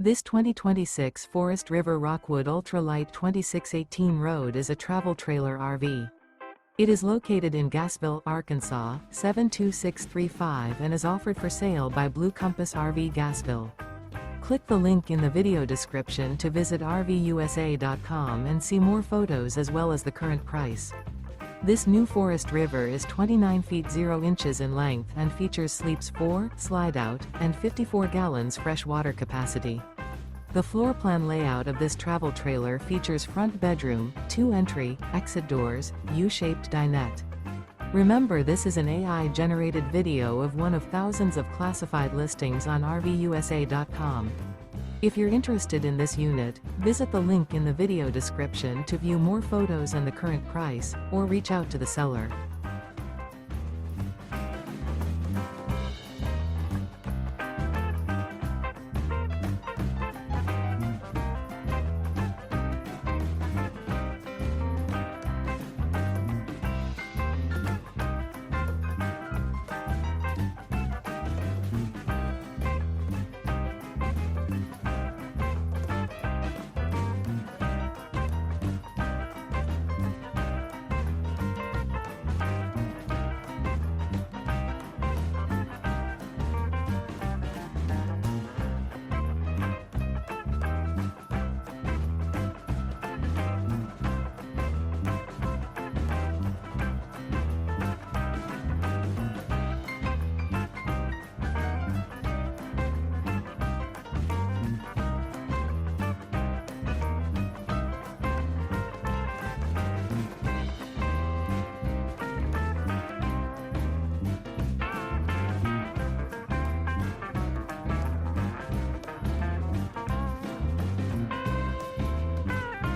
This 2026 Forest River Rockwood Ultra Lite 2618 Road is a travel trailer RV. It is located in Gassville, Arkansas, 72635 and is offered for sale by Blue Compass RV Gassville. Click the link in the video description to visit RVUSA.com and see more photos as well as the current price. This new Forest River is 29 feet 0 inches in length and features sleeps 4, slide-out, and 54 gallons fresh water capacity. The floor plan layout of this travel trailer features front bedroom, 2 entry, exit doors, U-shaped dinette. Remember, this is an AI-generated video of one of thousands of classified listings on RVUSA.com. If you're interested in this unit, visit the link in the video description to view more photos and the current price, or reach out to the seller.